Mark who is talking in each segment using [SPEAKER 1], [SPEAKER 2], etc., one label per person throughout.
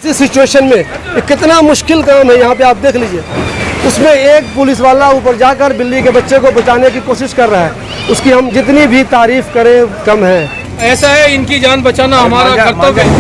[SPEAKER 1] ऐसी सिचुएशन में कितना मुश्किल काम है, यहाँ पे आप देख लीजिए। उसमें एक पुलिस वाला ऊपर जाकर बिल्ली के बच्चे को बचाने की कोशिश कर रहा है, उसकी हम जितनी भी तारीफ करें कम है।
[SPEAKER 2] ऐसा है, इनकी जान बचाना हमारा कर्तव्य है।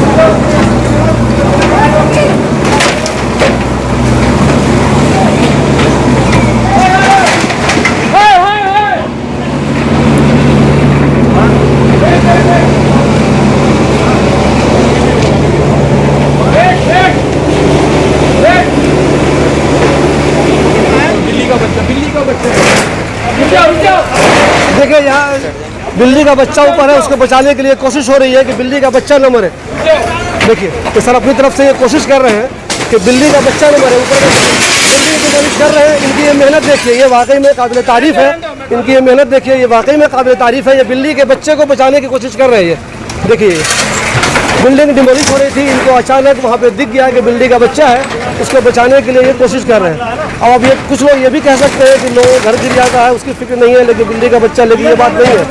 [SPEAKER 1] देखिए यहाँ बिल्ली का बच्चा ऊपर है, उसको बचाने के लिए कोशिश हो रही है कि बिल्ली का बच्चा न मरे। देखिए तो सर अपनी तरफ से ये कोशिश कर रहे हैं कि बिल्ली का बच्चा न मरे, ऊपर बिल्ली की कोशिश कर रहे हैं। इनकी ये मेहनत देखिए, ये वाकई में काबिल तारीफ़ है। इनकी ये मेहनत देखिए, ये वाकई में काबिल तारीफ़ है। ये बिल्ली के बच्चे को बचाने की कोशिश कर रहे हैं। देखिए बिल्डिंग डिमोलिश हो रही थी, इनको अचानक वहाँ पे दिख गया कि बिल्ली का बच्चा है, उसको बचाने के लिए ये कोशिश कर रहे हैं। अब ये कुछ लोग ये भी कह सकते हैं कि लोग घर गिर जाता है उसकी फिक्र नहीं है, लेकिन बिल्ली का बच्चा, लेकिन ये बात नहीं है।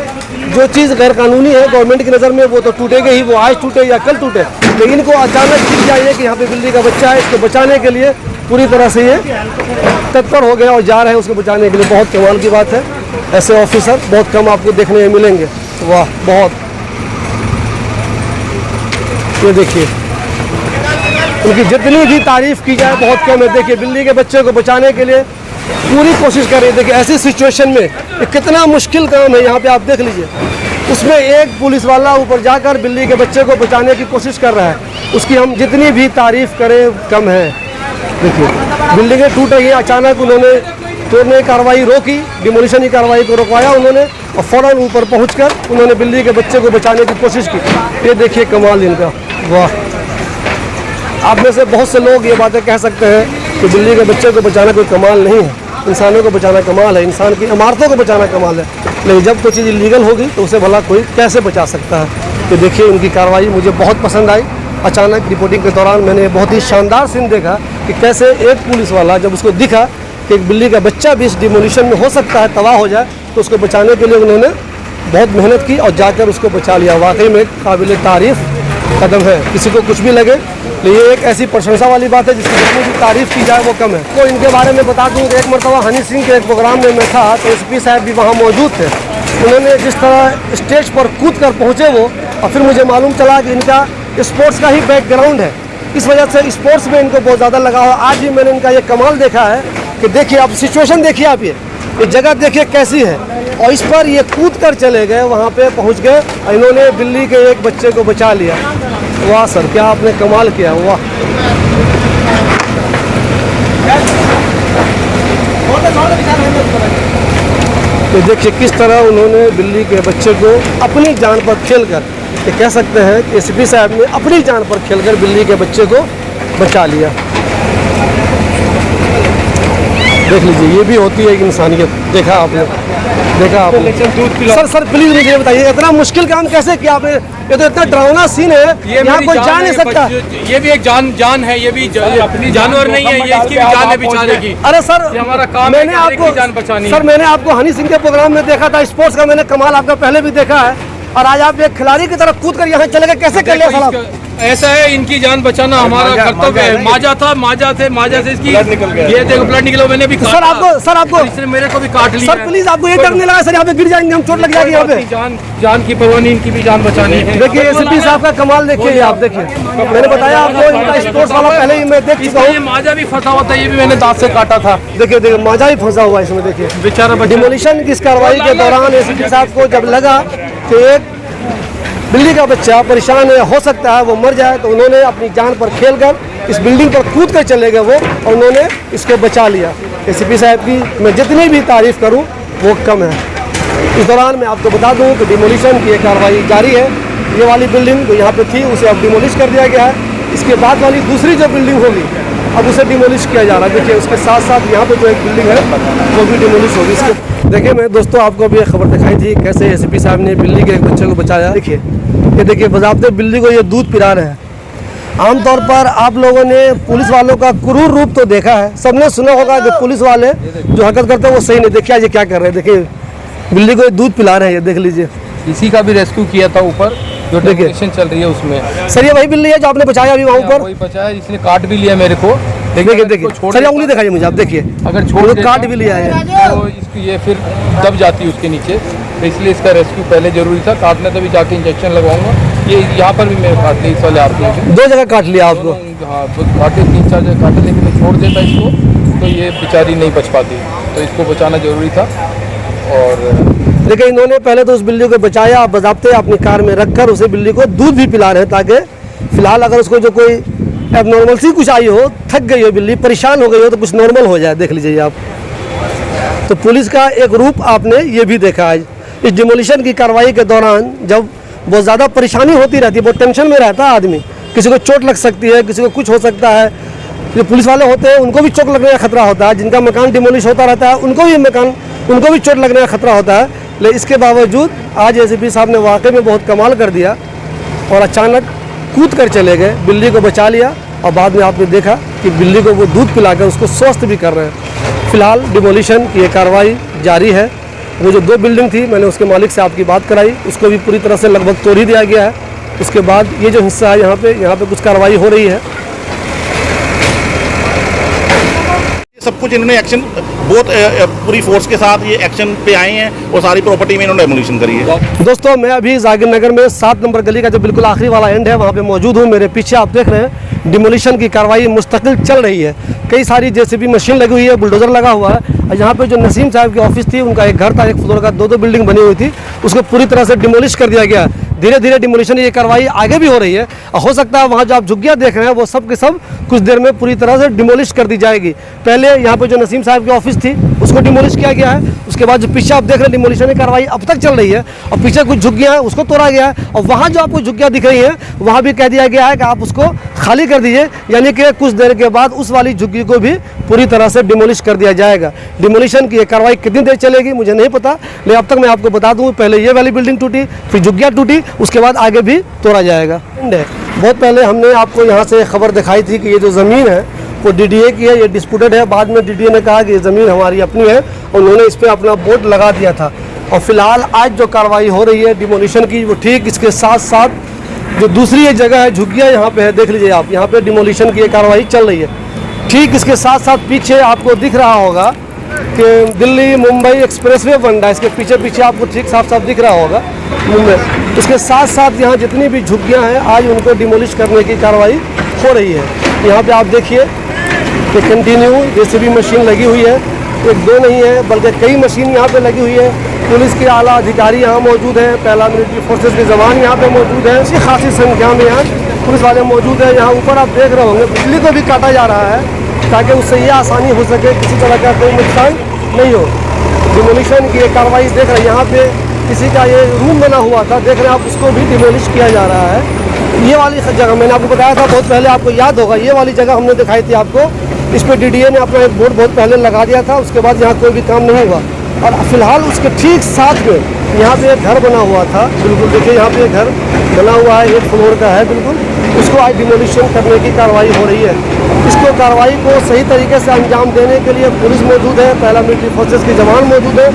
[SPEAKER 1] जो चीज़ गैर कानूनी है गवर्नमेंट की नज़र में वो तो टूटेगी ही, वो आज टूटे या कल टूटे, लेकिन इनको अचानक दिख जाइए कि यहाँ पे बिल्ली का बच्चा है, इसको बचाने के लिए पूरी तरह से ये तत्पर हो गए और जा रहे हैं उसको बचाने के लिए। बहुत कमाल की बात है, ऐसे ऑफिसर बहुत कम आपको देखने में मिलेंगे। वाह, बहुत। ये देखिए उनकी जितनी भी तारीफ की जाए बहुत कम है। देखिए बिल्ली के बच्चे को बचाने के लिए पूरी कोशिश कर रही है। देखिए ऐसी सिचुएशन में कितना मुश्किल काम है, यहाँ पे आप देख लीजिए। उसमें एक पुलिस वाला ऊपर जाकर बिल्ली के बच्चे को बचाने की कोशिश कर रहा है, उसकी हम जितनी भी तारीफ करें कम है। देखिए बिल्डिंगें टूट रही हैं, अचानक उन्होंने तोड़ने की कार्रवाई रोकी, डिमोलिशन की कार्रवाई को रुकवाया उन्होंने, और फ़ौरन ऊपर पहुँचकर उन्होंने बिल्ली के बच्चे को बचाने की कोशिश की। ये देखिए कमाल इनका। वाह, आप में से बहुत से लोग ये बातें कह सकते हैं कि बिल्ली के बच्चे को बचाना कोई कमाल नहीं है, इंसानों को बचाना कमाल है, इंसान की इमारतों को बचाना कमाल है। लेकिन जब कोई चीज़ इलीगल होगी तो उसे भला कोई कैसे बचा सकता है। तो देखिए उनकी कार्रवाई मुझे बहुत पसंद आई। अचानक रिपोर्टिंग के दौरान मैंने बहुत ही शानदार सीन देखा कि कैसे एक पुलिस वाला जब उसको दिखा कि एक बिल्ली का बच्चा भी इस डिमोलिशन में हो सकता है, तबाह हो जाए, तो उसको बचाने के लिए उन्होंने बहुत मेहनत की और जाकर उसको बचा लिया। वाकई में काबिल तारीफ़ कदम है, किसी को कुछ भी लगे तो ये एक ऐसी प्रशंसा वाली बात है जिसकी जितनी भी तारीफ़ की जाए वो कम है। तो इनके बारे में बता दूं कि एक मरतबा हनी सिंह के एक प्रोग्राम में मैं था तो एसपी साहब भी वहाँ मौजूद थे। उन्होंने जिस तरह स्टेज पर कूद कर पहुँचे वो, और फिर मुझे मालूम चला कि इनका स्पोर्ट्स का ही बैकग्राउंड है, इस वजह से स्पोर्ट्स में इनको बहुत ज़्यादा लगा। और आज भी मैंने इनका ये कमाल देखा है कि देखिए आप सिचुएशन देखिए, आप ये जगह देखिए कैसी है, और इस पर ये कूद कर चले गए, वहाँ पे पहुँच गए और इन्होंने बिल्ली के एक बच्चे को बचा लिया। वाह सर, क्या आपने कमाल किया। वाह, तो देखिए किस तरह उन्होंने बिल्ली के बच्चे को अपनी जान पर खेलकर, ये कह सकते हैं कि एसपी साहब ने अपनी जान पर खेलकर बिल्ली के बच्चे को बचा लिया। देख लीजिए, ये भी होती है एक इंसानियत। देखा आपने, देखा आपने। सर प्लीज मुझे ये बताइए, इतना मुश्किल काम कैसे किया आपने? ये तो इतना डरावना सीन है, यहाँ कोई जा नहीं सकता।
[SPEAKER 2] ये भी एक जान है, ये भी अपनी जानवर नहीं है, ये इसकी भी जान है बेचारे की।
[SPEAKER 1] अरे सर
[SPEAKER 2] हमारा काम
[SPEAKER 1] मैंने आपको
[SPEAKER 2] जान बचानी।
[SPEAKER 1] सर मैंने आपको हनी सिंह के प्रोग्राम में देखा था, स्पोर्ट्स का मैंने कमाल आपका पहले भी देखा है, और आज आप एक खिलाड़ी की तरफ कूद कर यहाँ चले गए, कैसे कर लिया साहब?
[SPEAKER 2] ऐसा है, इनकी जान बचाना हमारा कर्तव्य है। माजा से इसकी ये देखो ब्लड निकला, मैंने भी
[SPEAKER 1] सर आपको
[SPEAKER 2] इसने मेरे को भी काट लिया।
[SPEAKER 1] सर प्लीज आपको ये डर नहीं लगा सर यहाँ पे गिर जाएंगे हम, चोट लग जाएगी यहाँ पे?
[SPEAKER 2] जान की परवाह नहीं, इनकी भी जान बचानी है।
[SPEAKER 1] देखिए एसपी साहब का कमाल देखिए, आप देखिए, मैंने बताया आपको इनका स्पोर्ट्स वाला पहले ही मैं देख चुका हूँ।
[SPEAKER 2] माजा भी फंसा हुआ था, ये भी मैंने दांत से काटा था।
[SPEAKER 1] देखिए माजा ही फंसा हुआ इसमें। देखिए
[SPEAKER 2] बेचारा
[SPEAKER 1] डिमोलिशन की इस कार्रवाई के दौरान एसपी साहब को जब लगा कि एक बिल्ली का बच्चा परेशान है, हो सकता है वो मर जाए, तो उन्होंने अपनी जान पर खेलकर इस बिल्डिंग पर कूद कर चले गए वो, और उन्होंने इसको बचा लिया। एसपी साहब की मैं जितनी भी तारीफ़ करूं वो कम है। इस दौरान मैं आपको बता दूं कि डिमोलिशन की ये कार्रवाई जारी है। ये वाली बिल्डिंग जो यहाँ पे थी उसे अब डिमोलिश कर दिया गया है। इसके बाद वाली दूसरी जो बिल्डिंग होगी अब उसे डिमोलिश किया जा रहा है। देखिए उसके साथ साथ यहाँ पे जो एक बिल्डिंग है वो भी डिमोलिश होगी। इसके देखिए मैं दोस्तों आपको अभी एक खबर दिखाई थी कैसे एसपी साहब ने बिल्ली के एक बच्चे को बचाया। देखिए ये देखिए बज़ाब्ते बिल्ली को ये दूध पिला रहे हैं। आमतौर पर आप लोगों ने पुलिस वालों का क्रूर रूप तो देखा है, सबने सुना होगा कि पुलिस वाले जो हरकत करते हैं वो सही नहीं। देखिए ये क्या कर रहे हैं, देखिए बिल्ली को दूध पिला रहे हैं, ये देख लीजिए।
[SPEAKER 2] इसी का भी रेस्क्यू किया था ऊपर, जो डेकोरेशन चल रही है उसमें।
[SPEAKER 1] सर ये वही बिल्ली है जो आपने बचाया अभी वहाँ ऊपर?
[SPEAKER 2] वही बचाया, इसने काट भी लिया मेरे को।
[SPEAKER 1] देखिए सर ये उंगली दिखाइए मुझे, आप देखिए
[SPEAKER 2] अगर छोड़
[SPEAKER 1] काट भी लिया है
[SPEAKER 2] तो ये फिर दब जाती है उसके नीचे, तो इसलिए इसका रेस्क्यू पहले जरूरी था। काटने तभी जाके इंजेक्शन लगवाऊंगा। ये यहाँ पर भी मेरे काट लिया, इस वाले आपको
[SPEAKER 1] 2 जगह काट लिया आपको?
[SPEAKER 2] हाँ, काटे 3-4 जगह काटे, लेकिन मैं छोड़ देता इसको तो ये बेचारी नहीं बच पाती, तो इसको बचाना जरूरी था। और
[SPEAKER 1] देखिए इन्होंने पहले तो उस बिल्ली को बचाया, बजाते अपनी कार में रखकर उसे बिल्ली को दूध भी पिला रहे हैं, ताकि फिलहाल अगर उसको जो कोई एबनॉर्मल सी कुछ आई हो, थक गई हो बिल्ली, परेशान हो गई हो, तो कुछ नॉर्मल हो जाए। देख लीजिए आप, तो पुलिस का एक रूप आपने ये भी देखा आज इस डिमोलिशन की कार्रवाई के दौरान। जब बहुत ज़्यादा परेशानी होती रहती है, बहुत टेंशन में रहता है आदमी, किसी को चोट लग सकती है, किसी को कुछ हो सकता है। जो पुलिस वाले होते हैं उनको भी चोट लगने का खतरा होता है, जिनका मकान डिमोलिश होता रहता है उनको भी चोट लगने का खतरा होता है। लेकिन इसके बावजूद आज एसीपी साहब ने वाकई में बहुत कमाल कर दिया और अचानक कूद कर चले गए, बिल्ली को बचा लिया और बाद में आपने देखा कि बिल्ली को वो दूध पिलाकर उसको स्वस्थ भी कर रहे हैं। फिलहाल डिमोलिशन की ये कार्रवाई जारी है। वो जो 2 बिल्डिंग थी, मैंने उसके मालिक से आपकी बात कराई, उसको भी पूरी तरह से लगभग तोड़ ही दिया गया है। उसके बाद ये जो हिस्सा है यहाँ पे कुछ कार्रवाई हो रही है।
[SPEAKER 3] सब कुछ इन्होंने एक्शन बहुत पूरी फोर्स के साथ ये एक्शन पे आए हैं और सारी प्रॉपर्टी में इन्होंने डेमोलिशन करी है।
[SPEAKER 1] दोस्तों मैं अभी जाकिर नगर में 7 नंबर गली का जो बिल्कुल आखिरी वाला एंड है वहाँ पे मौजूद हूँ। मेरे पीछे आप देख रहे हैं डिमोलिशन की कार्रवाई मुस्तकिल चल रही है। कई सारी जेसीबी मशीन लगी हुई है, बुलडोजर लगा हुआ है। और यहाँ पे जो नसीम साहब की ऑफिस थी, उनका एक घर था, 1 फ्लोर का, 2 बिल्डिंग बनी हुई थी, उसको पूरी तरह से डिमोलिश कर दिया गया। धीरे धीरे डिमोलिशन ये कार्रवाई आगे भी हो रही है और हो सकता है वहाँ जो आप झुग्गियाँ देख रहे हैं वो सब के सब कुछ देर में पूरी तरह से डिमोलिश कर दी जाएगी। पहले यहाँ पे जो नसीम साहब की ऑफिस थी उसको डिमोलिश किया गया है, उसके बाद जो पीछे आप देख रहे हैं डिमोलिशन की कार्रवाई अब तक चल रही है और पीछे कुछ झुग्गियाँ हैं उसको तोड़ा गया है। और वहाँ जो आपको झुग्गियाँ दिख रही हैं वहाँ भी कह दिया गया है कि आप उसको खाली कर दीजिए, यानी कि कुछ देर के बाद उस वाली झुग्गी को भी पूरी तरह से डिमोलिश कर दिया जाएगा। डिमोलिशन की ये कार्रवाई कितनी देर चलेगी मुझे नहीं पता, लेकिन अब तक मैं आपको बता दूं, पहले ये वाली बिल्डिंग टूटी, फिर झुग्गियाँ टूटी, उसके बाद आगे भी तोड़ा जाएगा। बहुत पहले हमने आपको यहाँ से खबर दिखाई थी कि ये जो ज़मीन है वो डीडीए की है, ये डिस्प्यूटेड है। बाद में डीडीए ने कहा कि ये ज़मीन हमारी अपनी है और उन्होंने इस पर अपना बोर्ड लगा दिया था। और फिलहाल आज जो कार्रवाई हो रही है डिमोलिशन की, वो ठीक इसके साथ साथ जो दूसरी ये जगह है झुग्गियाँ यहाँ पे है, देख लीजिए आप, यहाँ पे डिमोलिशन की ये कार्रवाई चल रही है। ठीक इसके साथ साथ पीछे आपको दिख रहा होगा कि दिल्ली मुंबई एक्सप्रेसवे बन रहा है, इसके पीछे पीछे आपको ठीक साफ साफ दिख रहा होगा मुंबई। उसके साथ साथ यहाँ जितनी भी झुग्गियाँ हैं आज उनको डिमोलिश करने की कार्रवाई हो रही है। यहाँ पे आप देखिए कि कंटिन्यू जेसीबी मशीन लगी हुई है, 1-2 नहीं है बल्कि कई मशीन यहाँ पे लगी हुई है। पुलिस के आला अधिकारी यहाँ मौजूद हैं, पहला मिलिट्री फोर्सेस के जवान यहाँ पे मौजूद है, अच्छी खासी संख्या में यहाँ पुलिस वाले मौजूद हैं। यहाँ ऊपर आप देख रहे होंगे बिजली को भी काटा जा रहा है ताकि उससे ये आसानी हो सके, किसी तरह का कोई नुकसान नहीं हो। डिमोलिशन की ये कार्रवाई देख रहे हैं, यहाँ पे किसी का ये रूम बना हुआ था, देख रहे हैं आप, उसको भी डिमोलिश किया जा रहा है। ये वाली जगह मैंने आपको बताया था बहुत पहले, आपको याद होगा, ये वाली जगह हमने दिखाई थी आपको, इस पर डीडीए ने अपना एक बोर्ड बहुत पहले लगा दिया था, उसके बाद यहाँ कोई भी काम नहीं हुआ। और फिलहाल उसके ठीक साथ में यहाँ पे एक घर बना हुआ था, बिल्कुल देखिए यहाँ पे एक घर बना हुआ है, 1 फ्लोर का है बिल्कुल, उसको आज डिमोलिशन करने की कार्रवाई हो रही है। इसको कार्रवाई को सही तरीके से अंजाम देने के लिए पुलिस मौजूद है, पहला मिलिट्री फोर्सेस के जवान मौजूद है,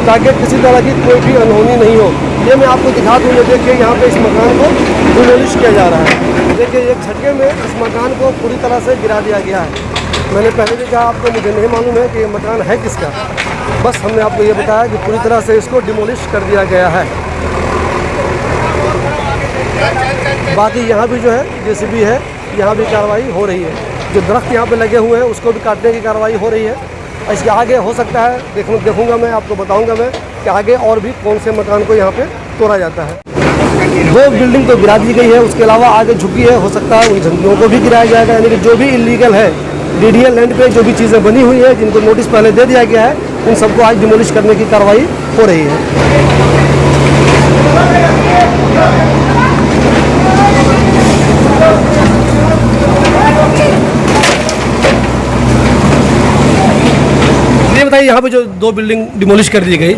[SPEAKER 1] ताकि किसी तरह की कोई भी अनहोनी नहीं हो। ये मैं आपको दिखा दूँ, ये देखिए यहाँ पे इस मकान को डिमोलिश किया जा रहा है। देखिए एक झटके में इस मकान को पूरी तरह से गिरा दिया गया है। मैंने पहले भी कहा आपको, मुझे नहीं मालूम है कि ये मकान है किसका, बस हमने आपको ये बताया कि पूरी तरह से इसको डिमोलिश कर दिया गया है। बाकी यहाँ भी जो है जेसीबी है, यहाँ भी कार्रवाई हो रही है। जो दरख्त यहाँ पे लगे हुए हैं उसको भी काटने की कार्रवाई हो रही है। इसके आगे हो सकता है देखूँगा मैं, आपको बताऊँगा मैं कि आगे और भी कौन से मकान को यहाँ पे तोड़ा जाता है। 2 बिल्डिंग तो गिरा दी गई है, उसके अलावा आगे झुग्गी है, हो सकता है उन झुग्गियों को भी गिराया जाएगा। यानी कि जो भी इलीगल है डीडीए लैंड पे जो भी चीज़ें बनी हुई है, जिनको नोटिस पहले दे दिया गया है, उन सबको आज डिमोलिश करने की कार्रवाई हो रही है। ये बताइए यहाँ पे जो 2 बिल्डिंग डिमोलिश कर दी गई,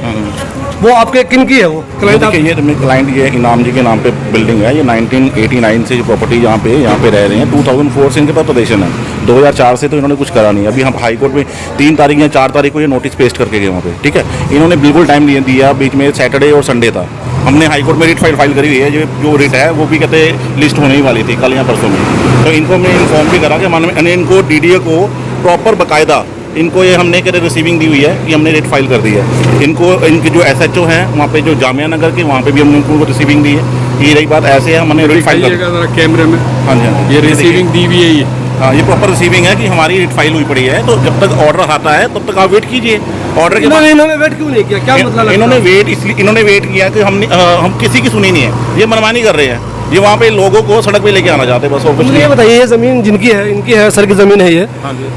[SPEAKER 1] वो आपके किन की है वो क्लाइंट?
[SPEAKER 3] देखिए ये मेरे क्लाइंट ये इनाम जी के नाम पे बिल्डिंग है। ये 1989 से जो प्रॉपर्टी यहाँ पे रह रहे हैं। 2004 से इनके पास पोजीशन है। 2004 से तो इन्होंने कुछ करा नहीं। अभी हम हाई कोर्ट में 3 तारीख या 4 तारीख को ये नोटिस पेस्ट करके गए वहाँ पे, ठीक है। इन्होंने बिल्कुल टाइम दिया, बीच में सैटरडे और संडे था। हमने हाई कोर्ट में रिट फाइल करी हुई है। जो रिट है वो भी कहते लिस्ट होने ही वाली थी कल या परसों में। तो इनको मैं इन्फॉर्म भी करा कि मैंने इनको DDA को प्रॉपर बाकायदा इनको ये हमने कहते रिसीविंग दी हुई है कि हमने रेट फाइल कर दी है। इनको इनके जो SHO हैं वहाँ पे जो जामिया नगर के वहाँ पे भी हमने उनको रिसीविंग दी है। ये रही बात ऐसे है हमने रेट फाइल कर
[SPEAKER 2] कैमरे में।
[SPEAKER 3] हाँ जी, हाँ
[SPEAKER 2] ये रिसीविंग दी हुई है ये।
[SPEAKER 3] हाँ ये प्रॉपर रिसीविंग है कि हमारी रेट फाइल हुई पड़ी है। तो जब तक ऑर्डर आता है तब तक आप वेट कीजिए। ऑर्डर के बाद
[SPEAKER 1] इन्होंने वेट क्यों नहीं किया? क्या मतलब?
[SPEAKER 3] इन्होंने वेट किया कि हम किसी की सुनी नहीं है। ये मनमानी कर रहे हैं। ये वहाँ पे लोगों को सड़क पे लेके आना चाहते हैं बस। और कुछ
[SPEAKER 1] मुझे ये बताइए, ये जमीन जिनकी है, इनकी है, सर की जमीन है ये,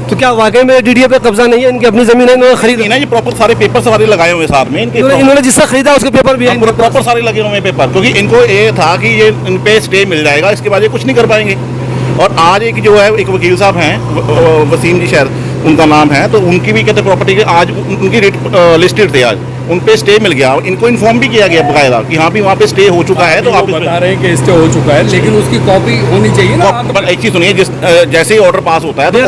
[SPEAKER 1] तो क्या वाकई में DDA पे कब्जा नहीं है? इनकी अपनी जमीन है, इन्होंने खरीदी
[SPEAKER 3] ना। ये प्रॉपर सारे पेपर सारे लगाए हुए साथ में इनके।
[SPEAKER 1] इन्होंने जिससे खरीदा उसके पेपर भी है,
[SPEAKER 3] प्रॉपर सारे लगे हुए पेपर। क्योंकि इनको ये था कि ये इन पे स्टे मिल जाएगा, इसके बाद ये कुछ नहीं कर पाएंगे। और आज एक जो है एक वकील साहब हैं, वसीम जी शायद उनका नाम है, तो उनकी भी कहते प्रॉपर्टी के आज उनकी रेट लिस्टेड थे। आज उन पे स्टे मिल गया। इनको इन्फॉर्म भी किया गया बकायदा कि हाँ भी वहाँ पे स्टे हो चुका है। तो आप
[SPEAKER 2] बता रहे हैं कि स्टे हो चुका है, लेकिन उसकी कॉपी होनी चाहिए ना।
[SPEAKER 3] पर एक चीज़ सुनिए, जैसे ही ऑर्डर पास होता है तो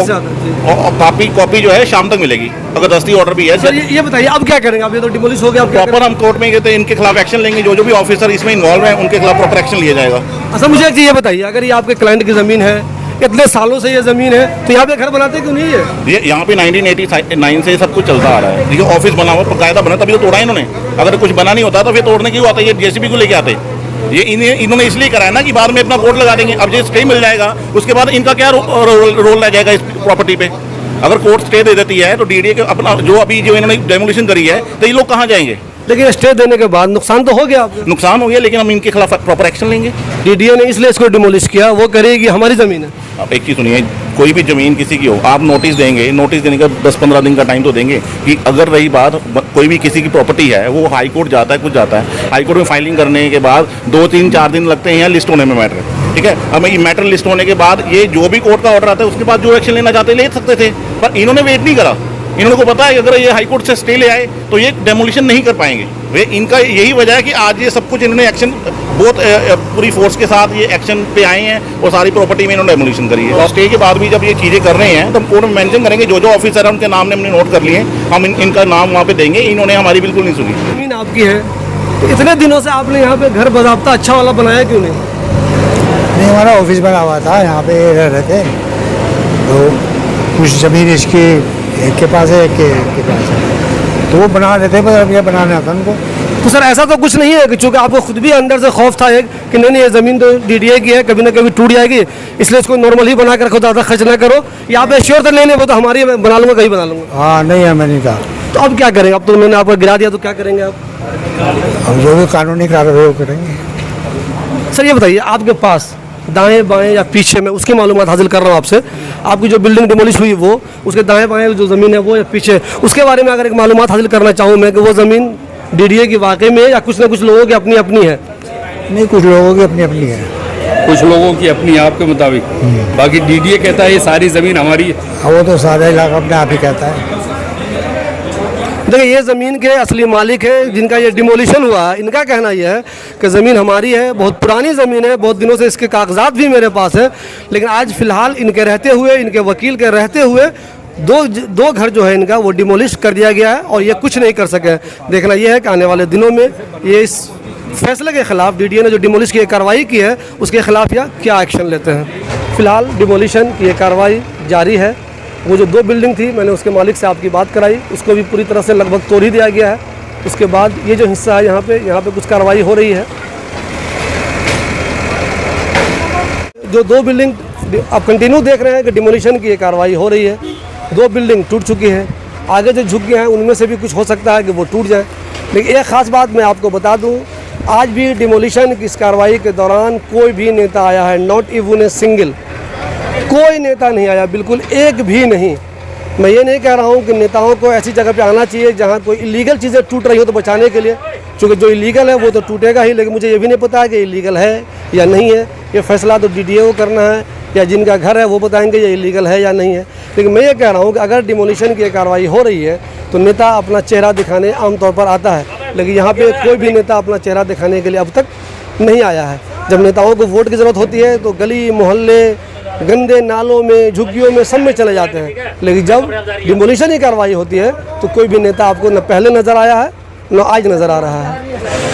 [SPEAKER 3] कॉपी जो है शाम तक मिलेगी, अगर दस्ती ऑर्डर भी है।
[SPEAKER 1] सर ये बताइए अब क्या करेंगे? अब ये तो डिमोलिश हो गया।
[SPEAKER 3] प्रॉपर हम कोर्ट में कहते हैं इनके खिलाफ एक्शन लेंगे। जो भी ऑफिसर इसमें इन्वॉल्व है उनके खिलाफ प्रॉपर एक्शन लिया जाएगा।
[SPEAKER 1] अच्छा मुझे एक चीज़ ये बताइए, अगर ये आपके क्लाइंट की ज़मीन है, इतने सालों से ये ज़मीन है, तो यहाँ पे घर बनाते क्यों नहीं है?
[SPEAKER 3] ये यहाँ पे 1989 से सब कुछ चलता आ रहा है। देखिए ऑफिस बना हुआ, कायदा बना, तभी तो तोड़ा इन्होंने। अगर कुछ बना नहीं होता तो फिर तोड़ने क्यों आता? ये JCB को लेके आते। ये इन्होंने इसलिए कराया ना कि बाद में अपना बोर्ड लगा देंगे। अब जो स्टे मिल जाएगा उसके बाद इनका क्या रोल रह जाएगा इस प्रॉपर्टी पे? अगर कोर्ट स्टे दे देती है तो DDA के अपना जो अभी जो इन्होंने डेमोलिशन करी है तो ये लोग कहाँ जाएंगे?
[SPEAKER 1] लेकिन स्टे देने के बाद नुकसान तो हो गया आपको।
[SPEAKER 3] नुकसान हो गया, लेकिन हम इनके खिलाफ प्रॉपर एक्शन लेंगे।
[SPEAKER 1] DDA ने इसलिए इसको डिमोलिश किया, वो करेगी हमारी ज़मीन है।
[SPEAKER 3] आप एक चीज़ सुनिए, कोई भी ज़मीन किसी की हो, आप नोटिस देंगे। नोटिस देने का 10-15 दिन का टाइम तो देंगे कि अगर रही बात कोई भी किसी की प्रॉपर्टी है, वो हाई कोर्ट जाता है, कुछ जाता है, हाई कोर्ट में फाइलिंग करने के बाद 2-3-4 दिन लगते हैं यहाँ लिस्ट होने में मैटर, ठीक है। अब ये मैटर लिस्ट होने के बाद ये जो भी कोर्ट का ऑर्डर आता है उसके बाद जो एक्शन लेना चाहते ले सकते थे, पर इन्होंने वेट नहीं करा। इन्होंने को पता है कि अगर ये हाई कोर्ट से स्टे ले आए तो ये डेमोलिशन नहीं कर पाएंगे। वे इनका यही वजह है कि आज ये सब कुछ इन्होंने एक्शन बहुत पूरी फोर्स के साथ ये एक्शन पे आए हैं और सारी प्रॉपर्टी में इन्होंने डेमोलिशन करी है। और स्टे के बाद भी जब ये चीज़ें कर रहे हैं तो हम कोर्ट में मेंशन करेंगे। जो ऑफिसर है उनके नाम ने हमने नोट कर लिए, हम इनका नाम वहाँ पे देंगे। इन्होंने हमारी बिल्कुल नहीं सुनी।
[SPEAKER 1] ज़मीन आपकी है तो इतने दिनों से आपने यहाँ पे घर बाज़ाब्ता अच्छा वाला बनाया क्यों नहीं?
[SPEAKER 4] नहीं, हमारा ऑफिस बना हुआ था, यहाँ पे रह रहे थे। तो कुछ ज़मीन इसकी एक के पास है, एक के पास है, तो वो बना रहे थे, पर अब ये बनाना था उनको।
[SPEAKER 1] तो सर ऐसा तो कुछ नहीं है कि चूँकि आपको खुद भी अंदर से खौफ था एक कि नहीं ये ज़मीन तो DDA की है, कभी ना कभी टूट जाएगी, इसलिए इसको नॉर्मल ही बना कर रखो, ज़्यादा खर्च ना करो। या आप श्योर तो नहीं वो तो हमारी बना लूँगा, कहीं बना लूँगा।
[SPEAKER 4] हाँ नहीं, हमें नहीं था।
[SPEAKER 1] तो अब क्या करेंगे? अब तो मैंने आपको गिरा दिया, तो क्या करेंगे आप?
[SPEAKER 4] हम जो भी कानूनी कार्रवाई वो करेंगे।
[SPEAKER 1] सर ये बताइए, आपके पास दाएं बाएं या पीछे में उसकी मालूमात हासिल कर रहा हूँ आपसे। आपकी जो बिल्डिंग डिमोलिश हुई वो उसके दाएं बाएं जो ज़मीन है वो या पीछे, उसके बारे में अगर एक मालूमात हासिल करना चाहूँ मैं कि वो ज़मीन DDA की वाकई में या कुछ ना कुछ लोगों की अपनी अपनी है?
[SPEAKER 4] नहीं, कुछ लोगों की अपनी अपनी है,
[SPEAKER 2] कुछ लोगों की अपनी आपके मुताबिक। बाकी DDA कहता है ये सारी ज़मीन हमारी है।
[SPEAKER 4] वो तो सारा इलाका अपने आप ही कहता है।
[SPEAKER 1] देखिए ये ज़मीन के असली मालिक है जिनका ये डिमोलिशन हुआ, इनका कहना यह है कि ज़मीन हमारी है, बहुत पुरानी ज़मीन है, बहुत दिनों से इसके कागजात भी मेरे पास है, लेकिन आज फ़िलहाल इनके रहते हुए, इनके वकील के रहते हुए दो घर जो है इनका वो डिमोलिश कर दिया गया है और ये कुछ नहीं कर सके। देखना यह है कि आने वाले दिनों में ये इस फैसले के ख़िलाफ़ DDA ने जो डिमोलिश की कार्रवाई की है उसके ख़िलाफ़ या क्या एक्शन लेते हैं। फ़िलहाल डिमोलिशन की कार्रवाई जारी है। वो जो 2 बिल्डिंग थी, मैंने उसके मालिक से आपकी बात कराई, उसको भी पूरी तरह से लगभग तोड़ ही दिया गया है। उसके बाद ये जो हिस्सा है यहाँ पे कुछ कार्रवाई हो रही है। जो 2 बिल्डिंग आप कंटिन्यू देख रहे हैं कि डिमोलिशन की कार्रवाई हो रही है। 2 बिल्डिंग टूट चुकी है, आगे जो झुक गए हैं उनमें से भी कुछ हो सकता है कि वो टूट जाए। लेकिन एक ख़ास बात मैं आपको बता दूँ, आज भी डिमोलिशन की इस कार्रवाई के दौरान कोई भी नेता आया है, नॉट इवन ए सिंगल, कोई नेता नहीं आया, बिल्कुल एक भी नहीं। मैं ये नहीं कह रहा हूँ कि नेताओं को ऐसी जगह पे आना चाहिए जहाँ कोई इलीगल चीज़ें टूट रही हो तो बचाने के लिए, क्योंकि जो इलीगल है वो तो टूटेगा ही, लेकिन मुझे ये भी नहीं पता है कि इलीगल है या नहीं है। ये फैसला तो DDA को करना है, या जिनका घर है वो बताएंगे ये इलीगल है या नहीं है। लेकिन मैं ये कह रहा हूँ कि अगर डिमोलिशन की कार्रवाई हो रही है तो नेता अपना चेहरा दिखाने आमतौर पर आता है। लेकिन यहाँ पे कोई भी नेता अपना चेहरा दिखाने के लिए अब तक नहीं आया है। जब नेताओं को वोट की ज़रूरत होती है तो गली मोहल्ले, गंदे नालों में, झुग्गियों में, सब में चले जाते हैं। लेकिन जब डिमोलिशन की कार्रवाई होती है तो कोई भी नेता आपको न पहले नज़र आया है न आज नज़र आ रहा है।